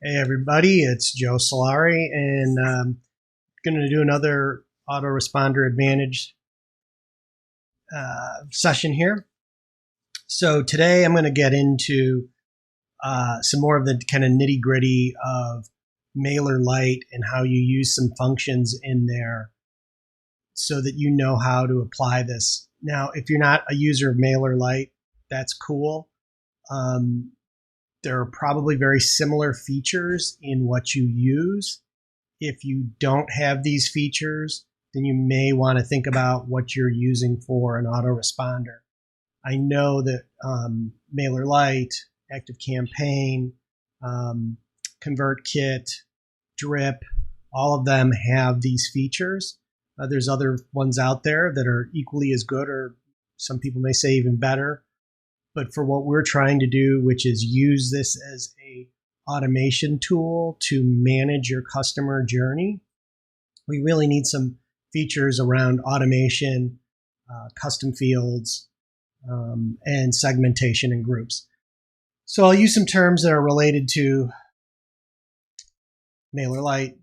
Hey everybody, it's Joe Solari, and going to do another autoresponder advantage session here. So today I'm going to get into some more of the kind of nitty gritty of Mailerlite and how you use some functions in there so that you know how to apply this. Now, if you're not a user of Mailerlite, that's cool. There are probably very similar features in what you use. If you don't have these features, then you may want to think about what you're using for an autoresponder. I know that Mailerlite, ActiveCampaign, ConvertKit, Drip, all of them have these features. There's other ones out there that are equally as good, or some people may say even better. But for what we're trying to do, which is use this as a automation tool to manage your customer journey, we really need some features around automation, custom fields, and segmentation and groups. So I'll use some terms that are related to Mailerlite,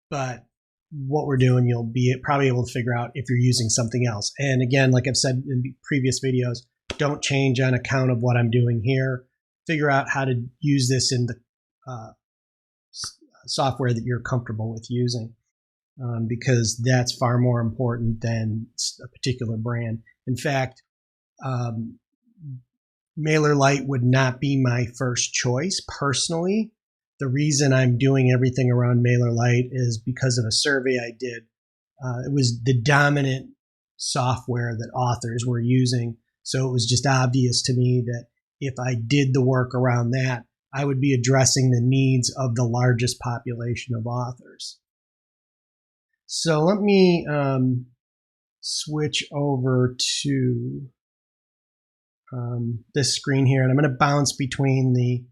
but what we're doing, you'll be probably able to figure out if you're using something else. And again, like I've said in previous videos, don't change on account of what I'm doing here. Figure out how to use this in the software that you're comfortable with using, because that's far more important than a particular brand. In fact, Mailerlite would not be my first choice personally. The reason I'm doing everything around Mailerlite is because of a survey I did. It was the dominant software that authors were using. So it was just obvious to me that if I did the work around that, I would be addressing the needs of the largest population of authors. So let me switch over to this screen here, and I'm going to bounce between the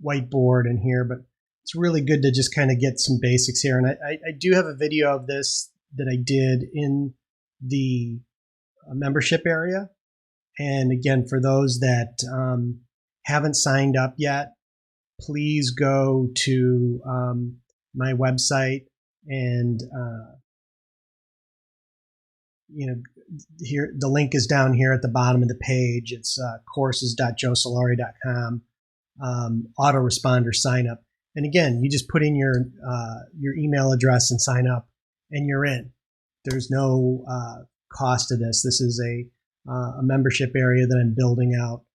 whiteboard and here, but it's really good to just kind of get some basics here. And I do have a video of this that I did in the membership area. And again, for those that haven't signed up yet, please go to my website, and here the link is down here at the bottom of the page. It's courses.joesolari.com, autoresponder sign up. And again, you just put in your email address and sign up, and you're in. There's no cost to this. This is a membership area that I'm building out.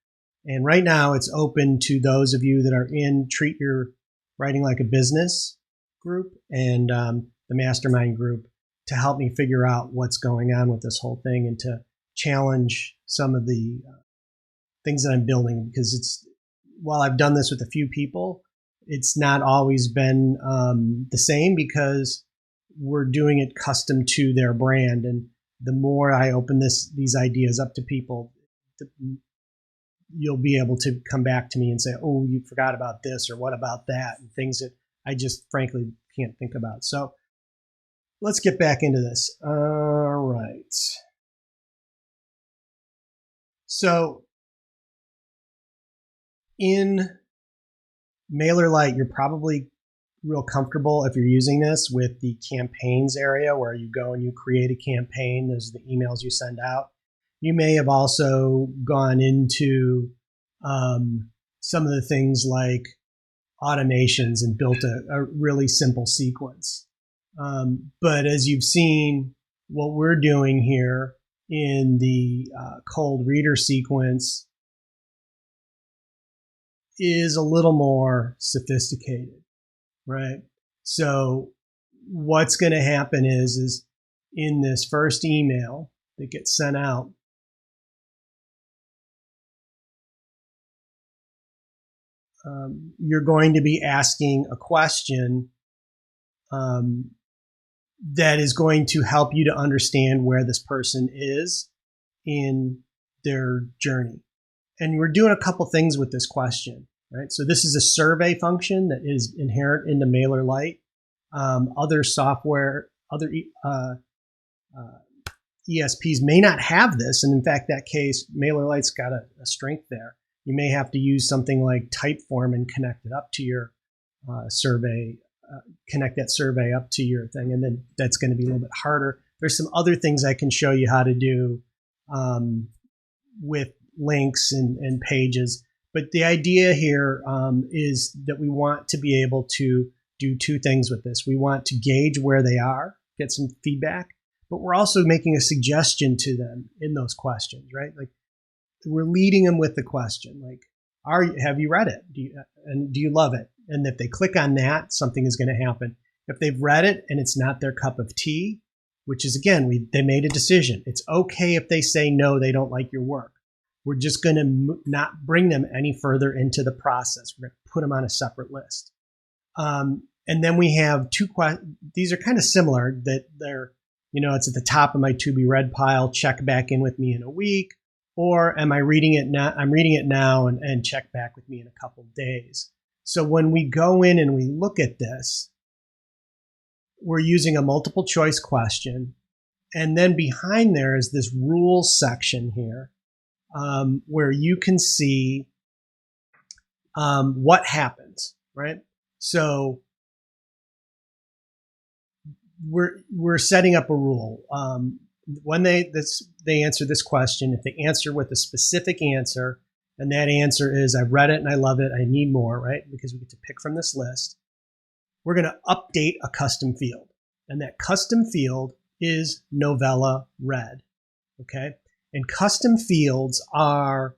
And right now it's open to those of you that are in Treat Your Writing Like a Business group and the mastermind group, to help me figure out what's going on with this whole thing and to challenge some of the things that I'm building. Because while I've done this with a few people, it's not always been the same, because we're doing it custom to their brand. And the more I open these ideas up to people, you'll be able to come back to me and say, oh, you forgot about this, or what about that, and things that I just frankly can't think about. So let's get back into this. All right. So in Mailerlite, you're probably real comfortable, if you're using this, with the campaigns area, where you go and you create a campaign. Those are the emails you send out. You may have also gone into some of the things like automations and built a really simple sequence. But as you've seen, what we're doing here in the cold reader sequence is a little more sophisticated, right? So what's going to happen is in this first email that gets sent out, you're going to be asking a question that is going to help you to understand where this person is in their journey. And we're doing a couple things with this question, right? So this is a survey function that is inherent into Mailerlite. Other software, other ESPs may not have this. And in fact, that case, Mailerlite's got a strength there. You may have to use something like Typeform and connect it up to your survey, connect that survey up to your thing. And then that's going to be a little bit harder. There's some other things I can show you how to do with links and pages. But the idea here is that we want to be able to do two things with this. We want to gauge where they are, get some feedback, but we're also making a suggestion to them in those questions, right? Like we're leading them with the question, like, have you read it? Do you love it? And if they click on that, something is going to happen. If they've read it and it's not their cup of tea, which is, again, they made a decision. It's okay if they say no, they don't like your work. We're just going to not bring them any further into the process. We're going to put them on a separate list. And then we have two questions. These are kind of similar, that they're, it's at the top of my to be read pile. Check back in with me in a week. Or am I reading it now? I'm reading it now and check back with me in a couple days. So when we go in and we look at this, we're using a multiple choice question. And then behind there is this rules section here, where you can see what happens, right? So we're setting up a rule. When they answer this question, if they answer with a specific answer, and that answer is, I've read it and I love it, I need more, right? Because we get to pick from this list. We're going to update a custom field. And that custom field is novella read, okay? And custom fields are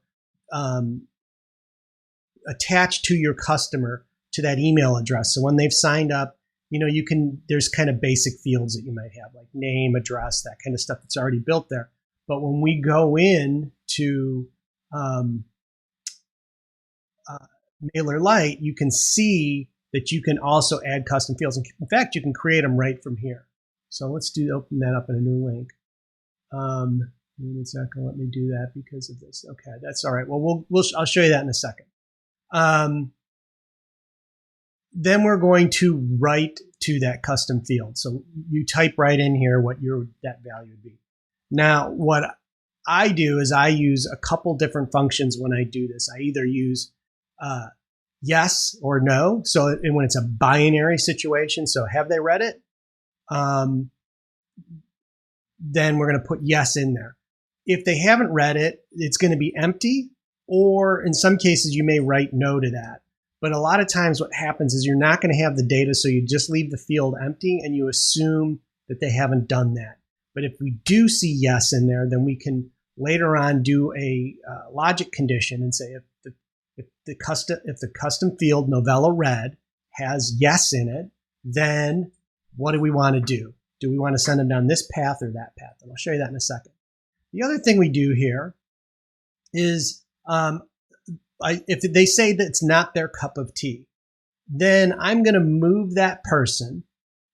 attached to your customer to that email address. So when they've signed up, there's kind of basic fields that you might have, like name, address, that kind of stuff that's already built there. But when we go in to Mailerlite, you can see that you can also add custom fields. In fact, you can create them right from here. So let's open that up in a new link. It's not going to let me do that because of this. Okay, that's all right. Well, I'll show you that in a second. Then we're going to write to that custom field. So you type right in here what that value would be. Now, what I do is I use a couple different functions when I do this. I either use yes or no. So when it's a binary situation, so have they read it? Then we're going to put yes in there. If they haven't read it, it's going to be empty, or in some cases you may write no to that. But a lot of times what happens is you're not going to have the data, so you just leave the field empty and you assume that they haven't done that. But if we do see yes in there, then we can later on do a logic condition and say if the custom field novella read has yes in it, then what do we want to do? Do we want to send them down this path or that path? And I'll show you that in a second. The other thing we do here is if they say that it's not their cup of tea, then I'm going to move that person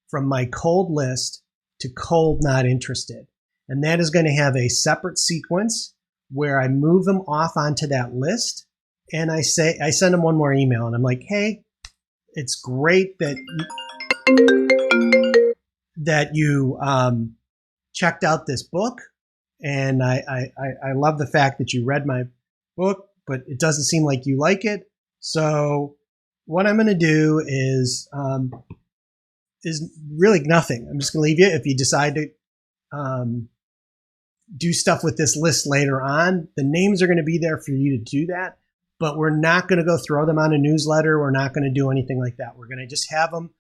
from my cold list to cold not interested. And that is going to have a separate sequence where I move them off onto that list. And I send them one more email and I'm like, hey, it's great that you checked out this book. And I love the fact that you read my book, but it doesn't seem like you like it. So what I'm going to do is really nothing. I'm just going to leave you. If you decide to do stuff with this list later on, the names are going to be there for you to do that. But we're not going to go throw them on a newsletter. We're not going to do anything like that. We're going to just have them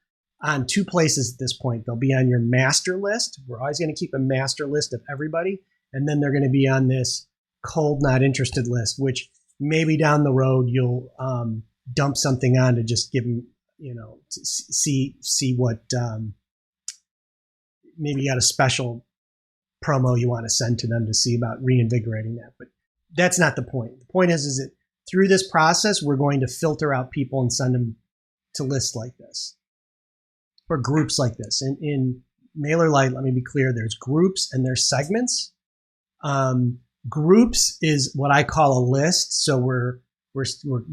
on two places at this point. They'll be on your master list. We're always going to keep a master list of everybody. And then they're going to be on this cold, not interested list, which maybe down the road you'll dump something on to just give them, to see what, maybe you got a special promo you want to send to them to see about reinvigorating that. But that's not the point. The point is that through this process, we're going to filter out people and send them to lists like this or groups like this. In Mailerlite, let me be clear, there's groups and there's segments. Groups is what I call a list. So we're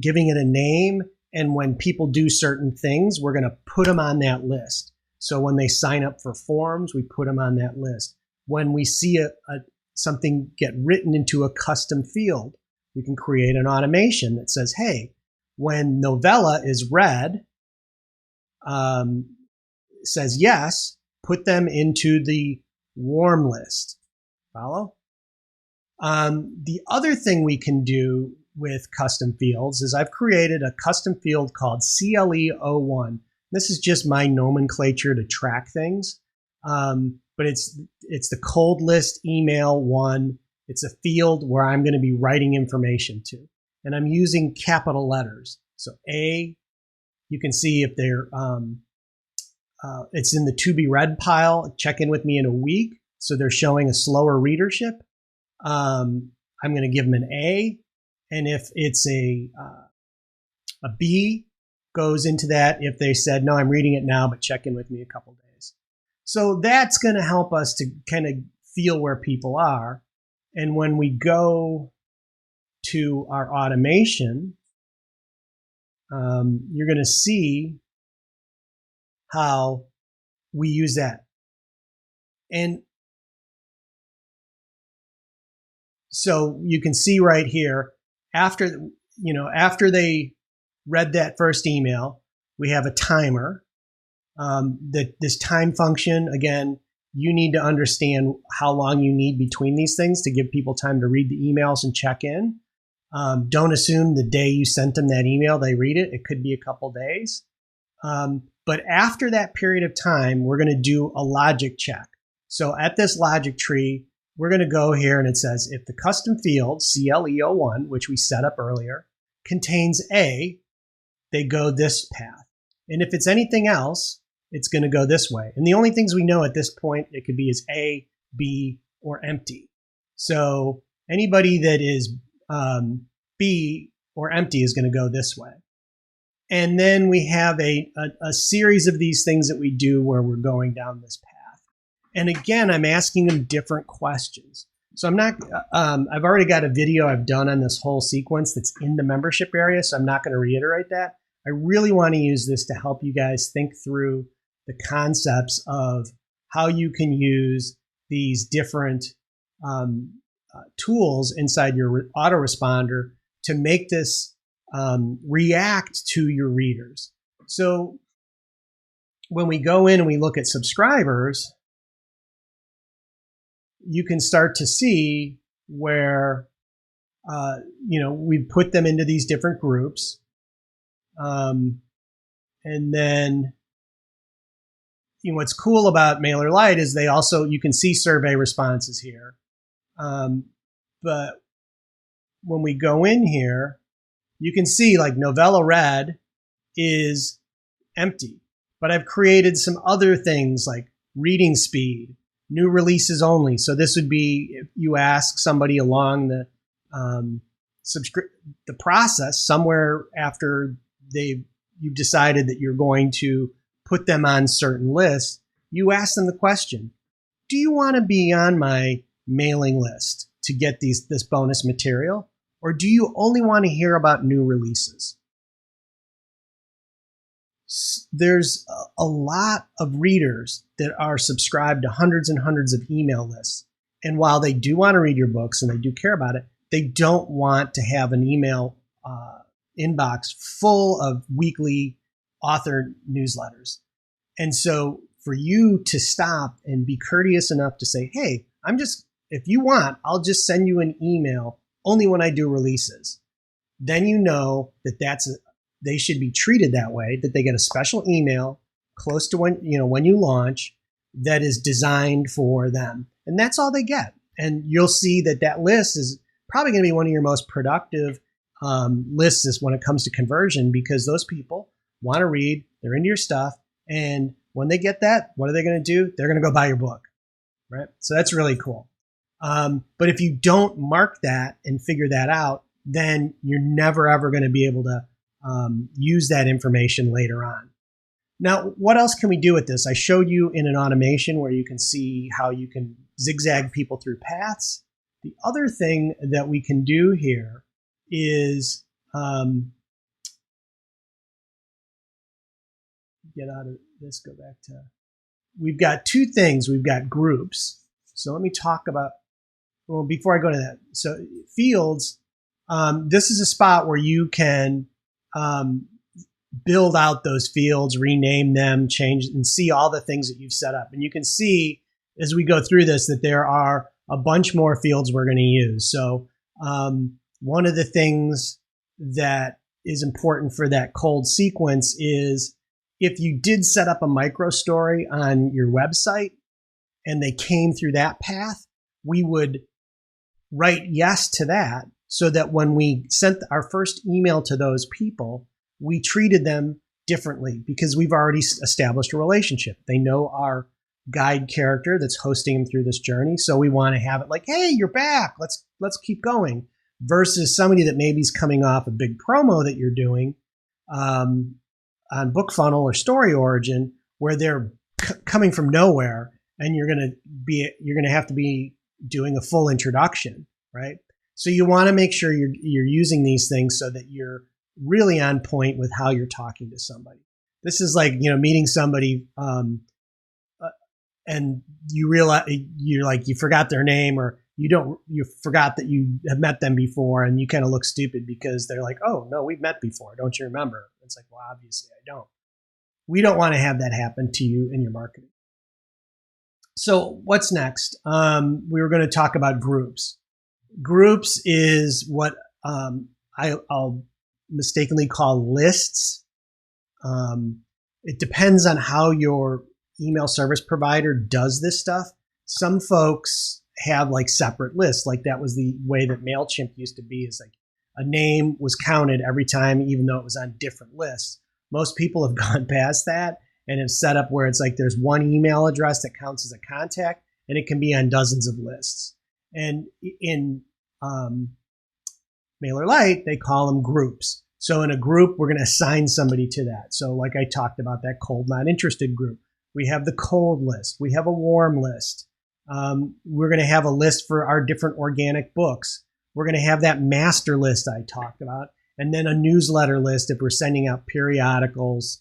giving it a name. And when people do certain things, we're going to put them on that list. So when they sign up for forms, we put them on that list. When we see something get written into a custom field, you can create an automation that says, hey, when novella is read, says yes, put them into the warm list. Follow? The other thing we can do with custom fields is I've created a custom field called CLE01. This is just my nomenclature to track things. But it's the cold list email one. It's a field where I'm going to be writing information to. And I'm using capital letters. So A, you can see if they're, it's in the to be read pile. Check in with me in a week. So they're showing a slower readership. I'm going to give them an A. And if it's a B, goes into that if they said, no, I'm reading it now, but check in with me a couple days. So that's going to help us to kind of feel where people are. And when we go to our automation, you're going to see how we use that. And so you can see right here, after they read that first email, we have a timer. This time function, again, you need to understand how long you need between these things to give people time to read the emails and check in. Don't assume the day you sent them that email, they read it. It could be a couple days. But after that period of time, we're going to do a logic check. So at this logic tree, we're going to go here and it says, if the custom field, CLE01, which we set up earlier, contains A, they go this path. And if it's anything else, it's going to go this way. And the only things we know at this point, it could be is A, B, or empty. So anybody that is B or empty is going to go this way. And then we have a series of these things that we do where we're going down this path. And again, I'm asking them different questions. So I'm not, I've already got a video I've done on this whole sequence that's in the membership area, so I'm not going to reiterate that. I really want to use this to help you guys think through the concepts of how you can use these different tools inside your autoresponder to make this react to your readers. So when we go in and we look at subscribers, you can start to see where, we put them into these different groups. And then, what's cool about Mailerlite is they also, you can see survey responses here. But when we go in here, you can see like novella read is empty, but I've created some other things like reading speed, new releases only. So this would be if you ask somebody along the process somewhere after you've decided that you're going to put them on certain lists, you ask them the question, do you want to be on my mailing list to get this bonus material? Or do you only want to hear about new releases? There's a lot of readers that are subscribed to hundreds and hundreds of email lists. And while they do want to read your books and they do care about it, they don't want to have an email inbox full of weekly author newsletters. And so for you to stop and be courteous enough to say, hey, if you want, I'll just send you an email only when I do releases. Then you know that they should be treated that way, that they get a special email close to when you launch that is designed for them. And that's all they get. And you'll see that list is probably going to be one of your most productive lists when it comes to conversion, because those people want to read, they're into your stuff. And when they get that, what are they going to do? They're going to go buy your book, right? So that's really cool. But if you don't mark that and figure that out, then you're never, ever going to be able to use that information later on. Now, what else can we do with this? I showed you in an automation where you can see how you can zigzag people through paths. The other thing that we can do here is get out of this, go back to, we've got two things. We've got groups. So let me talk about, well, before I go to that. So fields this is a spot where you can build out those fields, rename them, change, and see all the things that you've set up. And you can see as we go through this that there are a bunch more fields we're going to use. So one of the things that is important for that cold sequence is if you did set up a micro story on your website and they came through that path, we would write yes to that so that when we sent our first email to those people, we treated them differently because we've already established a relationship. They know our guide character that's hosting them through this journey. So we want to have it like, hey, you're back. Let's keep going. Versus somebody that maybe is coming off a big promo that you're doing on BookFunnel or Story Origin, where they're coming from nowhere, and you're going to have to be doing a full introduction, right? So you want to make sure you're using these things so that you're really on point with how you're talking to somebody. This is like, meeting somebody and you realize you forgot their name, or you forgot that you have met them before, and you kind of look stupid because they're like, oh no, we've met before. Don't you remember? It's like, well, obviously I don't. We don't want to have that happen to you in your marketing. So what's next? We were going to talk about groups. Groups is what I'll mistakenly call lists. It depends on how your email service provider does this stuff. Some folks have like separate lists. Like that was the way that MailChimp used to be, is like a name was counted every time, even though it was on different lists. Most people have gone past that and have set up where it's like there's one email address that counts as a contact, and it can be on dozens of lists. And in Mailerlite, they call them groups. So in a group, we're going to assign somebody to that. So like I talked about that cold, not interested group. We have the cold list. We have a warm list. We're going to have a list for our different organic books. We're going to have that master list I talked about, and then a newsletter list if we're sending out periodicals,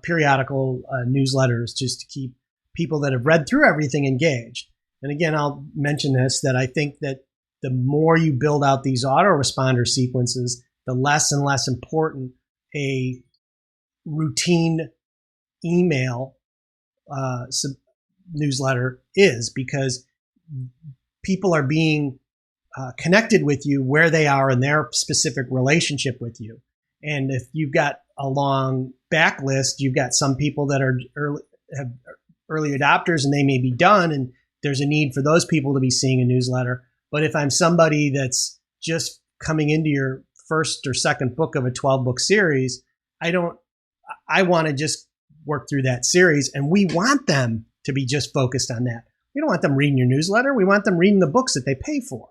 periodical newsletters, just to keep people that have read through everything engaged. And again, I'll mention this, that I think that the more you build out these autoresponder sequences, the less and less important a routine email newsletter is, because people are being connected with you where they are in their specific relationship with you. And if you've got a long backlist, you've got some people that are early adopters and they may be done, and there's a need for those people to be seeing a newsletter. But if I'm somebody that's just coming into your first or second book of a 12-book series, I want to just work through that series, and we want them to be just focused on that. We don't want them reading your newsletter. We want them reading the books that they pay for.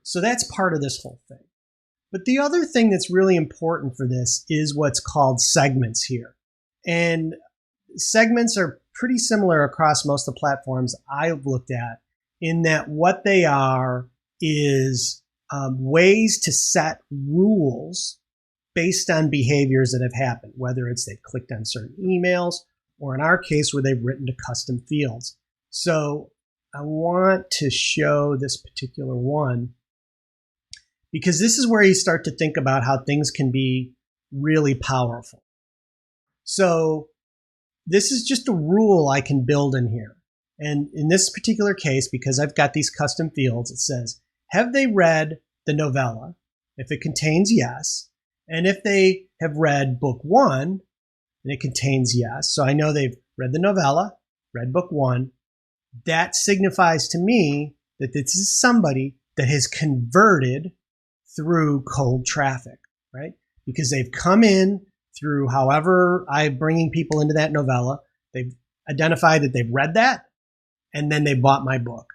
So that's part of this whole thing. But the other thing that's really important for this is what's called segments here. And segments are pretty similar across most of the platforms I've looked at, in that what they are is ways to set rules based on behaviors that have happened, whether it's they've clicked on certain emails, or in our case, where they've written to custom fields. So I want to show this particular one, because this is where you start to think about how things can be really powerful. So this is just a rule I can build in here. And in this particular case, because I've got these custom fields, it says, have they read the novella? If it contains yes. And if they have read book 1, and it contains yes, so I know they've read the novella, read book 1, that signifies to me that this is somebody that has converted through cold traffic, right? Because they've come in through however I'm bringing people into that novella, they've identified that they've read that, and then they bought my book.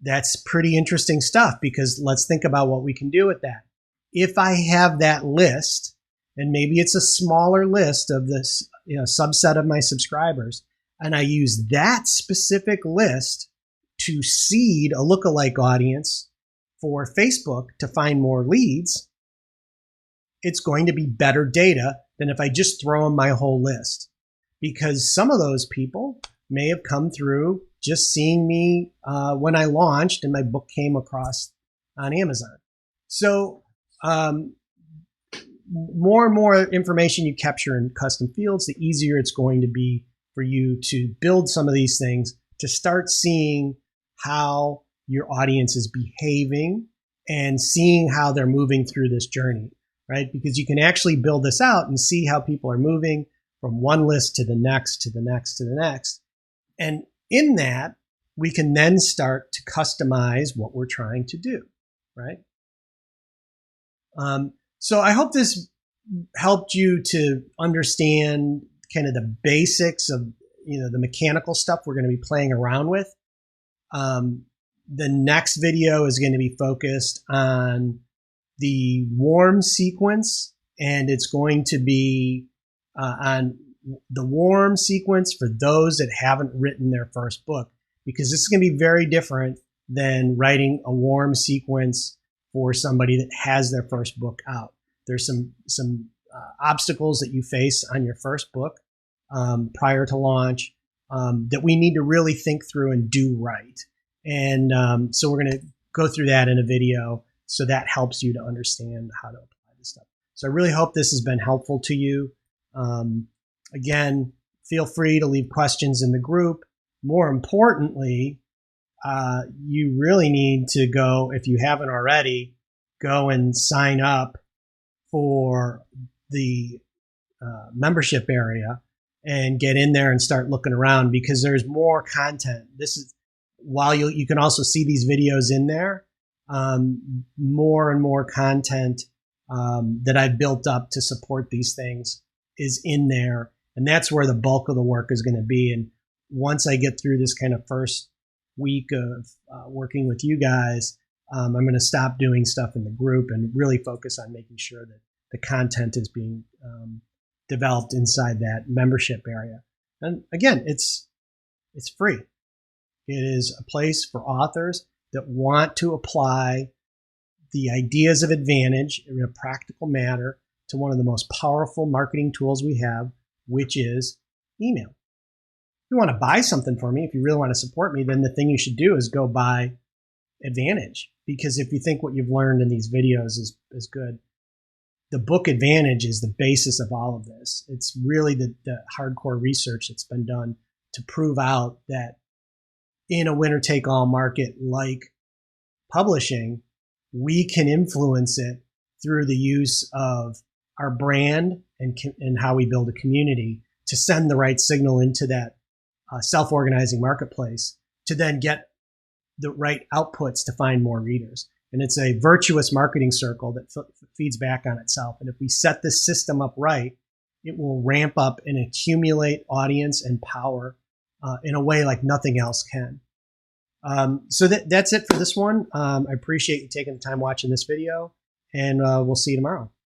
That's pretty interesting stuff, because let's think about what we can do with that. If I have that list, and maybe it's a smaller list of this subset of my subscribers, and I use that specific list to seed a lookalike audience for Facebook to find more leads, it's going to be better data than if I just throw in my whole list. Because some of those people may have come through just seeing me when I launched and my book came across on Amazon. So more and more information you capture in custom fields, the easier it's going to be for you to build some of these things, to start seeing how your audience is behaving and seeing how they're moving through this journey, right? Because you can actually build this out and see how people are moving from one list to the next, to the next, to the next. And in that, we can then start to customize what we're trying to do, right? So I hope this helped you to understand kind of the basics of, the mechanical stuff we're going to be playing around with. The next video is going to be focused on the warm sequence, and it's going to be on the warm sequence for those that haven't written their first book, because this is going to be very different than writing a warm sequence for somebody that has their first book out. There's some obstacles that you face on your first book prior to launch that we need to really think through and do right. And so we're going to go through that in a video, so that helps you to understand how to apply this stuff. So I really hope this has been helpful to you. Again, feel free to leave questions in the group. More importantly, you really need to go, if you haven't already, go and sign up for the membership area and get in there and start looking around, because there's more content. This is, while you can also see these videos in there, more and more content that I've built up to support these things is in there. And that's where the bulk of the work is going to be. And once I get through this kind of first week of working with you guys, I'm going to stop doing stuff in the group and really focus on making sure that the content is being developed inside that membership area. And again, it's free. It is a place for authors that want to apply the ideas of Advantage in a practical manner to one of the most powerful marketing tools we have, which is email. If you want to buy something for me, if you really want to support me, then the thing you should do is go buy Advantage. Because if you think what you've learned in these videos is good, the book Advantage is the basis of all of this. It's really the hardcore research that's been done to prove out that in a winner-take-all market like publishing, we can influence it through the use of our brand and how we build a community to send the right signal into that self-organizing marketplace to then get the right outputs to find more readers. And it's a virtuous marketing circle that feeds back on itself. And if we set this system up right, it will ramp up and accumulate audience and power in a way like nothing else can. So that's it for this one. I appreciate you taking the time watching this video, and we'll see you tomorrow.